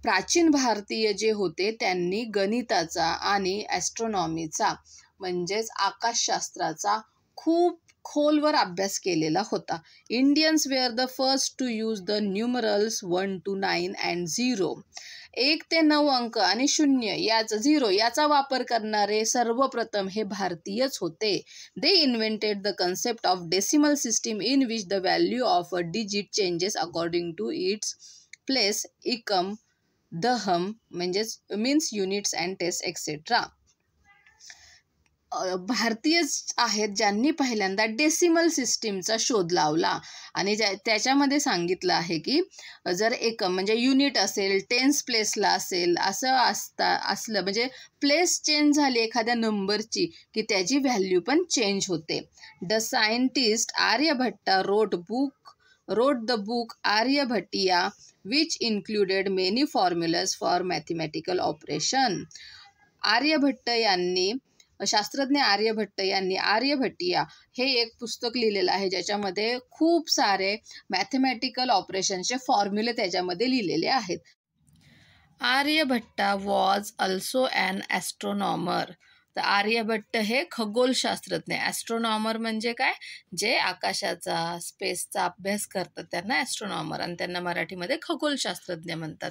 प्राचीन भारतीय जे होते त्यांनी गणिताचा आणि ॲस्ट्रॉनॉमीचा म्हणजेच आकाशशास्त्राचा खूप खोलवर अभ्यास केलेला होता. Indians were the first to use the numerals 1 to 9 and 0. 1 ते 9 अंक आणि 0 याचा वापर करणारे सर्वप्रथम हे भारतीयच होते. They invented the concept of decimal system in which the value of a digit changes according to its place, ekam, daham म्हणजेच मीन्स युनिट्स अँड टेस्ट एक्सेट्रा. भारतीयच आहेत ज्यांनी पहिल्यांदा डेसिमल सिस्टीमचा शोध लावला आणि त्याच्यामध्ये सांगितलं आहे की जर एकम म्हणजे युनिट असेल, टेन्स प्लेसला असेल, असं असलं म्हणजे प्लेस चेंज झाली एखाद्या नंबरची की त्याची व्हॅल्यू पण चेंज होते. The scientist Aryabhatta wrote the book Aryabhatiya which included many formulas for mathematical operation. शास्त्रज्ञ आर्यभट्ट यांनी आर्यभट्टिया हे एक पुस्तक लिहिलेलं आहे ज्याच्यामध्ये खूप सारे मॅथमॅटिकल ऑपरेशनचे फॉर्म्युले त्याच्यामध्ये लिहिलेले आहेत. Aryabhatta was also an astronomer. तर आर्यभट्ट हे खगोलशास्त्रज्ञ. ॲस्ट्रॉनॉमर म्हणजे काय, जे आकाशाचा, स्पेसचा अभ्यास करतात त्यांना ॲस्ट्रॉनॉमर, आणि त्यांना मराठीमध्ये खगोलशास्त्रज्ञ म्हणतात,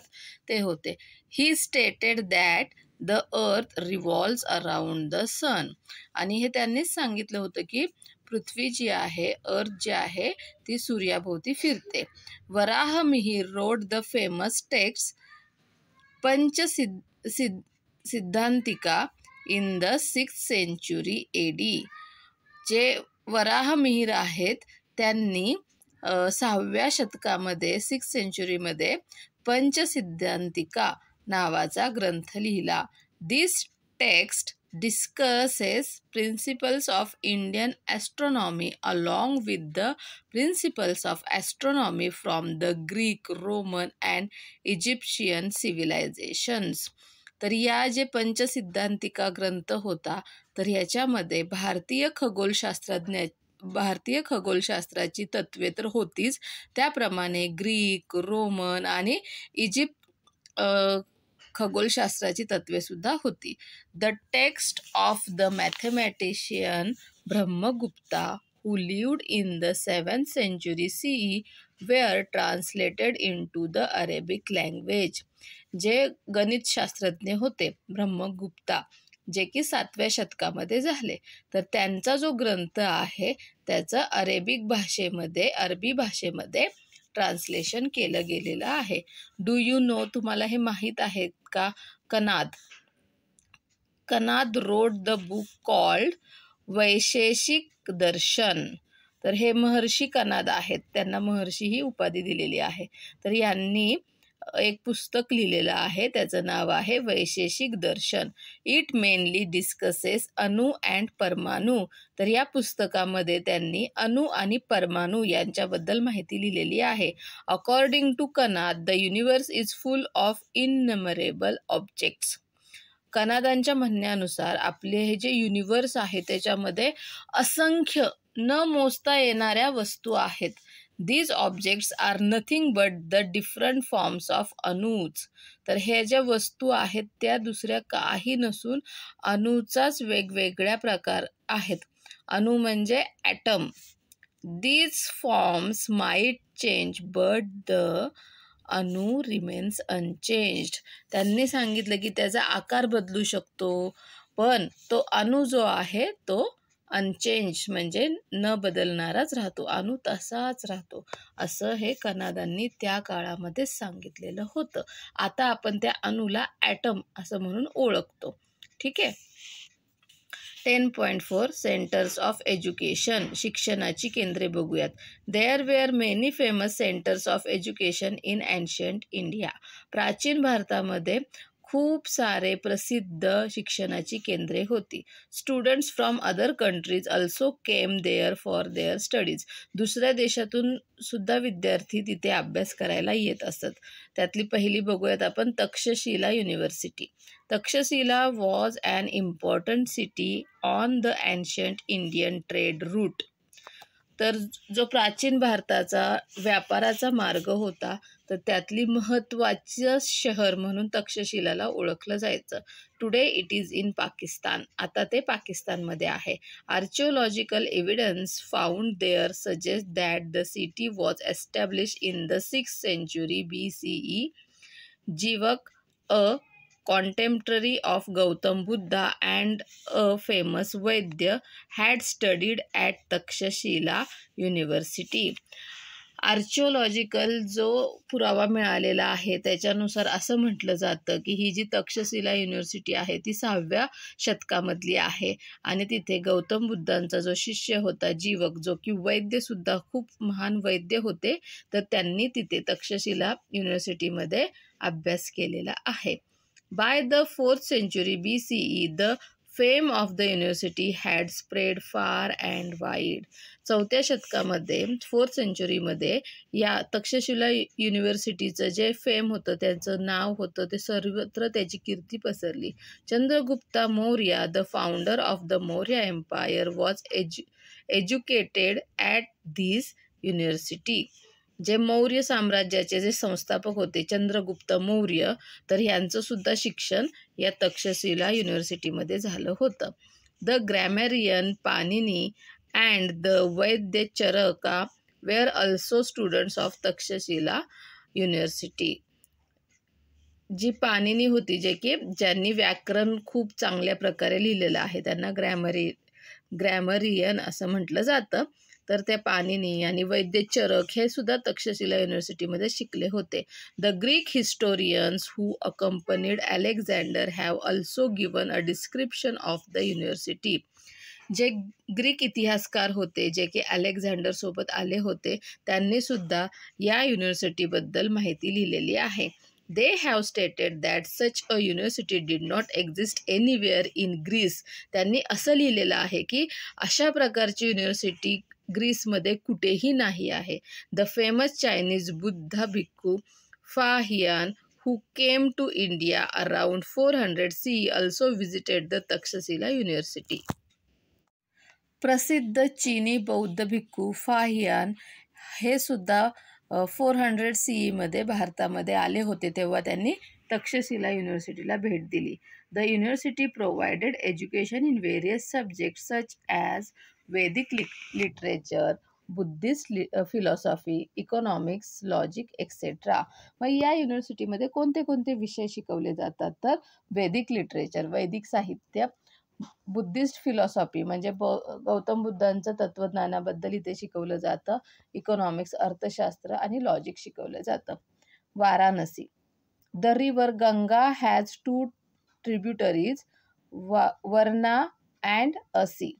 ते होते. He stated that the earth revolves around the sun. आणि हे त्यांनीच सांगितलं होतं की पृथ्वी जी आहे, अर्थ जी आहे ती सूर्याभोवती फिरते. Varaha Mihira wrote the famous text Siddhantika in the 6th century AD. जे वराह मिहिर आहेत त्यांनी 6व्या शतकामध्ये 6th centuryमध्ये पंचसिद्धांतिका नावाचा ग्रंथ लिहिला. दिस text discusses principles of Indian astronomy along with the principles of astronomy from the Greek, Roman and Egyptian civilizations. तर या जे पंचसिद्धांतिका ग्रंथ होता तर ह्याच्यामध्ये भारतीय खगोलशास्त्राची तत्त्वे तर होतीच, त्याप्रमाणे ग्रीक, रोमन आणि इजिप्त खगोलशास्त्राची तत्त्वेसुद्धा होती. The text of the mathematician Brahmagupta who lived in the 7th century CE were translated into the Arabic language. जे गणितशास्त्रज्ञ होते ब्रह्मगुप्ता, जे की 7व्या शतकामध्ये झाले, तर त्यांचा जो ग्रंथ आहे त्याचं अरबी भाषेमध्ये ट्रान्सलेशन केलं गेलेलं आहे. डू यू नो, तुम्हाला हे माहीत आहे का? Kanada wrote the book called Vaisheshika Darshan. तर हे महर्षी कनाद आहेत, त्यांना महर्षी ही उपाधी दिलेली आहे. तर यांनी एक पुस्तक लिहिलेलं आहे, त्याचं नाव आहे वैशेषिक दर्शन. इट मेनली डिस्कसेस अणु अँड परमाणु. तर या पुस्तकामध्ये त्यांनी अणु आणि परमाणु यांच्याबद्दल माहिती लिहिलेली आहे. According to Kanada the universe is full of innumerable objects. कनादांच्या म्हणण्यानुसार आपले हे जे युनिवर्स आहे त्याच्यामध्ये असंख्य न मोजता येणाऱ्या वस्तू आहेत. These objects are nothing but the different forms of अणूच. तर हे ज्या वस्तू आहेत त्या दुसऱ्या काही नसून अणूचाच वेगवेगळ्या प्रकार आहेत. अणू म्हणजे atom. These forms might change but the anu remains unchanged. त्यांनी सांगितलं की त्याचा आकार बदलू शकतो, पण तो अणू जो आहे तो अनचेंज म्हणजे न बदलणाराच राहतो, अणू तसाच राहतो, असं हे कनादांनी त्या काळामध्ये सांगितलेलं होतं. आता आपण त्या अणूला ॲटम असं म्हणून ओळखतो. ठीक आहे. 10.4 सेंटर्स ऑफ एज्युकेशन. शिक्षणाची केंद्रे बघूयात. There were many famous centres of education in ancient India. प्राचीन भारतामध्ये खूप सारे प्रसिद्ध शिक्षणाची केंद्रे होती. Students from other countries also came there for their studies. दुसऱ्या देशातून सुद्धा विद्यार्थी तिथे अभ्यास करायला येत असत. त्यातली पहिली बघूयात आपण Takshashila university. Takshashila was an important city on the ancient Indian trade route. तर जो प्राचीन भारताचा व्यापाराचा मार्ग होता, तर त्यातली महत्त्वाचं शहर म्हणून तक्षशिलाला ओळखलं जायचं. Today it is in Pakistan. आता ते पाकिस्तानमध्ये आहे. Archaeological evidence found there suggest that the city was establish in the 6th century BCE. Jivaka a contemporary of Gautam Buddha and a famous Vaidya had studied at Takshashila University. Archaeological जो पुरावा मिळालेला आहे त्याच्यानुसार असं म्हटलं जातं की ही जी तक्षशिला युनिव्हर्सिटी आहे ती 6व्या शतकामधली आहे आणि तिथे गौतम बुद्धांचा जो शिष्य होता जीवक, जो की वैद्यसुद्धा खूप महान वैद्य होते, तर त्यांनी तिथे तक्षशिला युनिव्हर्सिटीमध्ये अभ्यास केलेला आहे. By the 4th century BCE, the fame of the university had spread far and wide. 4थ्या शतकामध्ये 4th centuryमध्ये या तक्षशिला युनिव्हर्सिटीचं जे फेम होतं, त्याचं नाव होतं, ते सर्वत्र त्याची कीर्ती पसरली. Chandragupta Maurya, the founder of the Maurya empire, was educated at this university. जे मौर्य साम्राज्याचे जे संस्थापक होते चंद्रगुप्त मौर्य, तर यांचं सुद्धा शिक्षण या तक्षशिला युनिव्हर्सिटीमध्ये झालं होतं. The grammarian Panini and the vaidya Charaka were also students of Takshashila university. जी पाणिनी होती, ज्यांनी व्याकरण खूप चांगल्या प्रकारे लिहिलेलं आहे, त्यांना ग्रॅमरियन असं म्हटलं जातं. तर त्या पाणिनी आणि वैद्य चरक हे सुद्धा तक्षशिला युनिव्हर्सिटीमध्ये शिकले होते. The Greek historians who accompanied Alexander have also given a description of the university. जे ग्रीक इतिहासकार होते, जे की अलेक्झांडर सोबत आले होते, त्यांनी सुद्धा या युनिव्हर्सिटीबद्दल माहिती लिहिलेली आहे. They have stated that such a university did not exist anywhere in Greece. त्यांनी असं लिहिलेलं आहे की अशा प्रकारची युनिव्हर्सिटी ग्रीसमध्ये कुठेही नाही आहे. द फेमस चायनीज बुद्धा भिक्खू Fahien who came to India around 400 CE also visited the Takshashila university. प्रसिद्ध चीनी बौद्ध भिक्खू फाहियान हे सुद्धा 400 CE भारतामध्ये आले होते, तेव्हा त्यांनी तक्षशिला युनिव्हर्सिटीला भेट दिली. The university provided education in various subjects such as Vedic literature, Buddhist philosophy, economics, logic etcetera. मग या युनिव्हर्सिटीमध्ये कोणते कोणते विषय शिकवले जातात? तर वैदिक लिटरेचर, वैदिक साहित्य, बुद्धिस्ट फिलॉसॉफी म्हणजे गौतम बुद्धांचं तत्वज्ञानाबद्दल इथे शिकवलं जातं, इकॉनॉमिक्स अर्थशास्त्र आणि लॉजिक शिकवलं जातं. Varanasi. The river Ganga has 2 tributaries, Varna and Assi.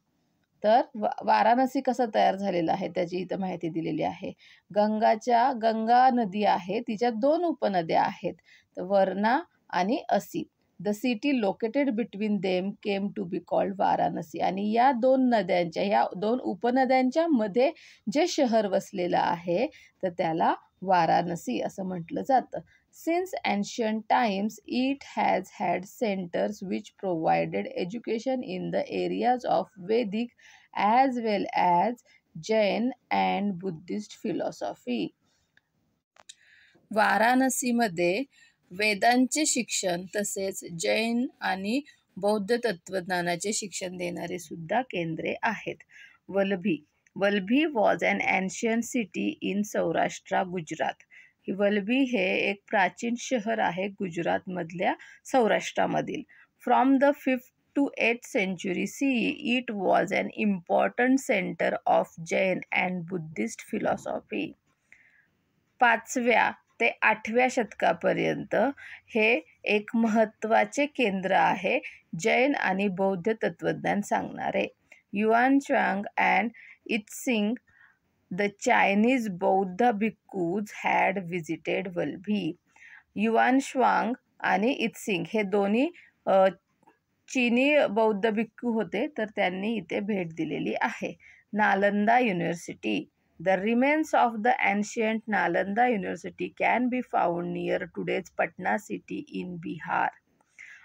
तर वाराणसी कसं तयार झालेलं आहे त्याची इथं माहिती दिलेली आहे. गंगा नदी आहे, तिच्या 2 उपनद्या आहेत, तर वर्ना आणि Assi. The city located between them came to be called Varanasi. आणि या 2 नद्यांच्या, या 2 उपनद्यांच्या मध्ये जे शहर वसलेलं आहे तर त्याला वाराणसी असं म्हटलं जातं. Since ancient times it has had centres which provided education in the areas of Vedic as well as Jain and Buddhist philosophy. वाराणसीमध्ये वेदांचे शिक्षण तसेच जैन आणि बौद्ध तत्वज्ञानाचे शिक्षण देणारे सुद्धा केंद्रे आहेत. Valabhi was an ancient city in Saurashtra, Gujarat. Valabhi हे एक प्राचीन शहर आहे गुजरातमधल्या सौराष्ट्रामधील. From the 5th to 8th century CE, it was an important center of Jain and Buddhist philosophy. 5व्या ते 8व्या शतकापर्यंत हे एक महत्त्वाचे केंद्र आहे जैन आणि बौद्ध तत्वज्ञान सांगणारे. Yuan Chwang and Itsing, the Chinese बौद्ध भिक्खूज हॅड विजिटेड वल्भी. युआन श्वांग आणि इत्सिंग हे दोन्ही चीनी बौद्ध भिक्खू होते, तर त्यांनी इथे भेट दिलेली आहे. Nalanda university. The remains of the ancient Nalanda University can be found near today's Patna city in Bihar.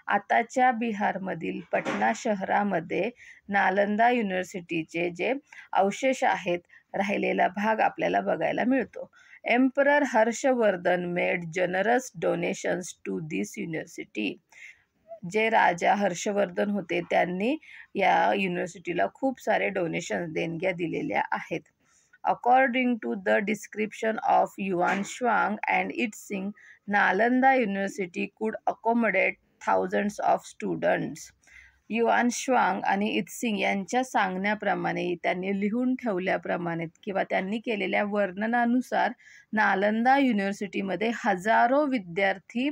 आताच्या बिहारमधील पटना शहरामध्ये नालंदा युनिव्हर्सिटीचे जे अवशेष आहेत, राहिलेला भाग आपल्याला बघायला मिळतो. Emperor Harshavardhana made generous donations to this university. जे राजा हर्षवर्धन होते त्यांनी या युनिव्हर्सिटीला खूप सारे डोनेशन्स, देणग्या दिलेल्या आहेत. According to the description of Yuan Shuang and Itzing, Nalanda University could accommodate thousands of students. Yuan Chwang आणि इत्सिंग यांच्या सांगण्याप्रमाणे, त्यांनी लिहून ठेवल्याप्रमाणे किंवा त्यांनी केलेल्या वर्णनानुसार नालंदा युनिव्हर्सिटीमध्ये हजारो विद्यार्थी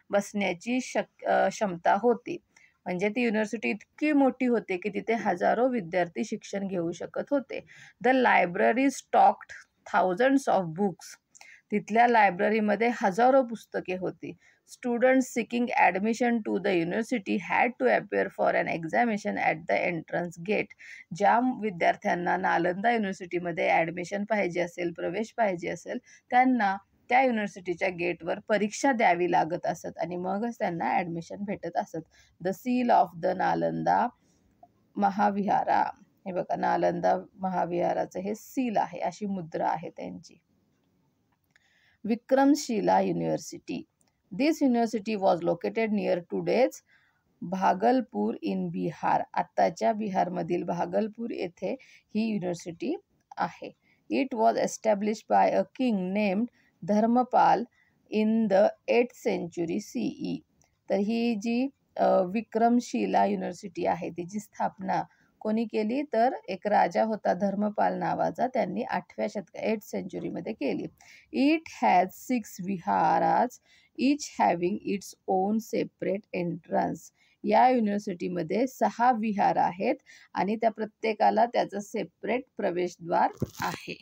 बसण्याची क्षमता होती. म्हणजे ती युनिव्हर्सिटी इतकी मोठी होते की तिथे हजारो विद्यार्थी शिक्षण घेऊ शकत होते. The library stocked thousands of books. तिथल्या लायब्ररीमध्ये हजारो पुस्तके होती. Students seeking admission to the university had to appear for an examination at the entrance gate. ज्या विद्यार्थ्यांना नालंदा युनिव्हर्सिटीमध्ये ॲडमिशन पाहिजे असेल, प्रवेश पाहिजे असेल, त्यांना त्या युनिव्हर्सिटीच्या गेटवर परीक्षा द्यावी लागत असत आणि मगच त्यांना ॲडमिशन भेटत असत. The seal of the Nalanda Mahavihara. हे बघा, नालंदा महाविहाराचं हे सील आहे, अशी मुद्रा आहे त्यांची. Vikramashila university. This university was located near today's Bhagalpur in Bihar. आत्ताच्या बिहारमधील भागलपूर येथे ही युनिव्हर्सिटी आहे. It was established by a king named Dharmapala in the 8th century CE. तर ही जी विक्रमशिला युनिव्हर्सिटी आहे तिची स्थापना कोणी केली, तर एक राजा होता धर्मपाल नावाचा, त्यांनी 8व्या शतकात 8th centuryमध्ये केली. It has 6 viharas each having its own separate entrance. या युनिव्हर्सिटीमध्ये 6 विहार आहेत आणि त्या प्रत्येकाला त्याचं सेपरेट प्रवेशद्वार आहे.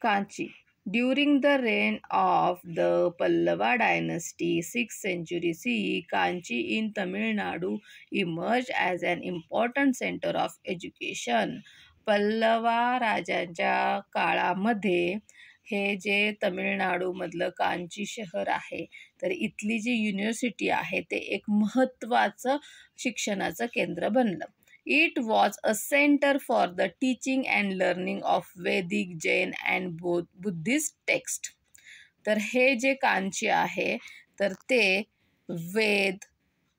Kanchi. During the reign of the Pallava dynasty, 6th century CE, Kanchi in Tamil Nadu emerged as an important center of education. Pallava राजांच्या काळामध्ये हे जे तमिळनाडूमधलं कांची शहर आहे, तर इथली जी युनिव्हर्सिटी आहे ते एक महत्त्वाचं शिक्षणाचं केंद्र बनलं. It was a center for the teaching and learning of Vedic, Jain and Buddhist text. तर हे जे कांची आहे तर ते वेद,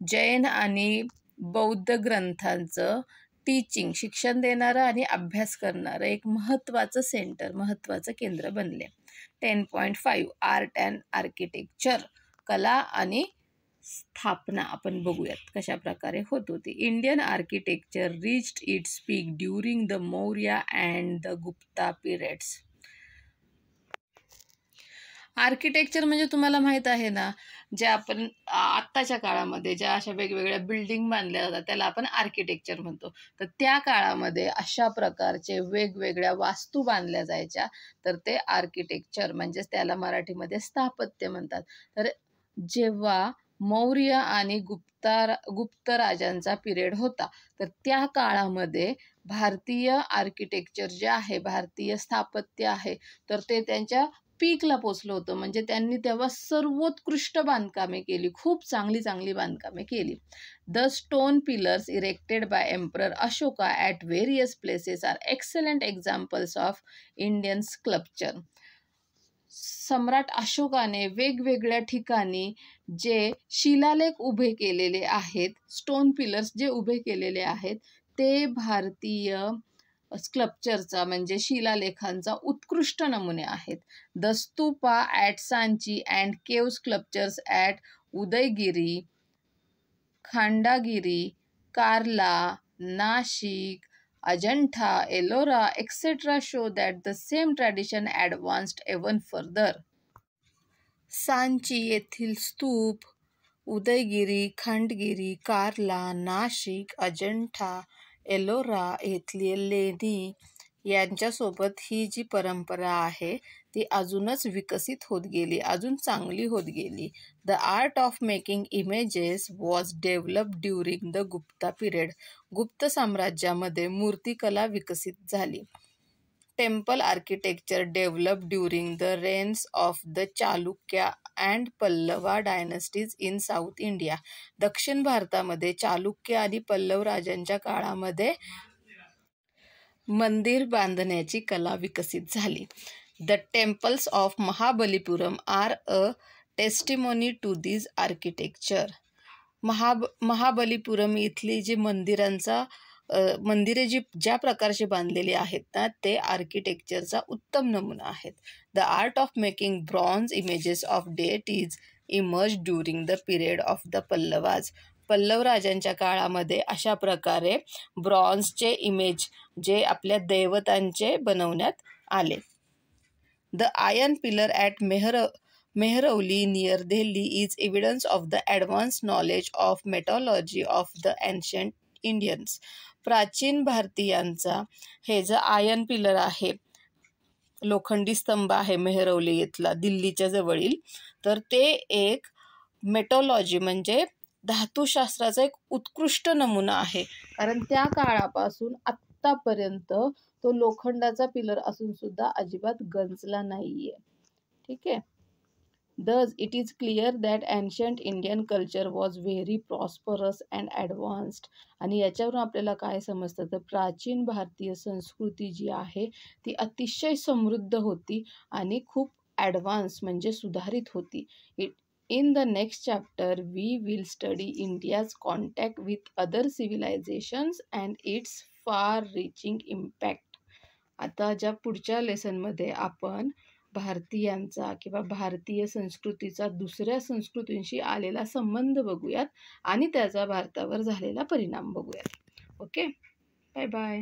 जैन आणि बौद्ध ग्रंथांचं टीचिंग, शिक्षण देणारं आणि अभ्यास करणारं एक महत्त्वाचं सेंटर, महत्त्वाचं केंद्र बनले. 10.5 आर्ट अँड आर्किटेक्चर. कला आणि स्थापना आपण बघूयात कशा प्रकारे होत होती. Indian architecture reached its peak during the Maurya and the Gupta periods. Architecture म्हणजे तुम्हाला माहीत आहे ना, जे आपण आत्ताच्या काळामध्ये ज्या अशा वेगवेगळ्या बिल्डिंग बांधल्या जातात त्याला आपण आर्किटेक्चर म्हणतो. तर त्या काळामध्ये अशा प्रकारचे वेगवेगळ्या वास्तू बांधल्या जायच्या, तर ते आर्किटेक्चर म्हणजेच त्याला मराठीमध्ये स्थापत्य म्हणतात. तर जेव्हा मौर्य आणि गुप्त राजांचा पिरियड होता, तर त्या काळामध्ये भारतीय आर्किटेक्चर जे आहे, भारतीय स्थापत्य आहे, तर ते त्यांच्या पीकला पोचलं होतं. म्हणजे त्यांनी तेव्हा सर्वोत्कृष्ट बांधकामे केली, खूप चांगली बांधकामे केली. The stone pillars erected by emperor Ashoka at various places are excellent examples of Indian sculpture. सम्राट अशोकाने वेगवेगळ्या ठिकाणी जे शिलालेख उभे केलेले आहेत, स्टोन पिलर्स जे उभे केलेले आहेत, ते भारतीय स्कल्पचरचा म्हणजे शिलालेखांचा उत्कृष्ट नमुने आहेत. The stupa at Sanchi and cave sculptures at Udayagiri, Khandagiri, Karla, Nashik, Ajanta, Ellora, etc. show that the same tradition advanced even further. Sanchi येथील स्तूप, उदयगिरी, खंडगिरी, कार्ला, नाशिक, अजंठा, एलोरा येथील लेणी यांच्यासोबत ही जी परंपरा आहे ती अजूनच विकसित होत गेली, अजून चांगली होत गेली. The art of making images was developed during the Gupta period. गुप्त साम्राज्यामध्ये मूर्तिकला विकसित झाली. Temple architecture developed during the reigns of the Chalukya and Pallava dynasties in South India. दक्षिण भारतामध्ये चालुक्य आणि पल्लव राजांच्या काळामध्ये मंदिर बांधण्याची कला विकसित झाली. The temples of Mahabalipuram are a testimony to this architecture. Mahabalipuram इथली जी मंदिरे ज्या प्रकारचे बांधलेली आहेत ना ते आर्किटेक्चरचा उत्तम नमुना आहेत. The art of making bronze images of deities emerge during the period of the Pallavas. Pallava राजांच्या काळामध्ये अशा प्रकारे ब्रॉन्झचे इमेज जे आपल्या दैवतांचे बनवण्यात आले. The iron pillar at Mehrauli near Delhi is evidence of the advance knowledge of metallurgy of the ancient Indians. प्राचीन भारतीयांचा हे जे आयर्न पिलर आहे, लोखंडी स्तंभ आहे मेहरौली इथला दिल्लीच्या जवळील, तर ते एक मेटॉलॉजी म्हणजे धातुशास्त्राचा एक उत्कृष्ट नमुना आहे. कारण त्या काळापासून आत्तापर्यंत तो लोखंडाचा पिलर असून सुद्धा अजिबात गंजला नाहीये. ठीक आहे. Thus, it is clear that ancient Indian culture was very prosperous and advanced. आणि याच्यावरून आपल्याला काय समजतं तर प्राचीन भारतीय संस्कृती जी आहे ती अतिशय समृद्ध होती आणि खूप ॲडव्हान्स म्हणजे सुधारित होती. In the next chapter, we will study India's contact with other civilizations and its far-reaching impact. आता ज्या पुढच्या लेसनमध्ये आपण भारतीयांचा किंवा भारतीय संस्कृतीचा दुसऱ्या संस्कृतींशी आलेला संबंध बघूयात आणि त्याचा भारतावर झालेला परिणाम बघूयात. Okay, bye bye.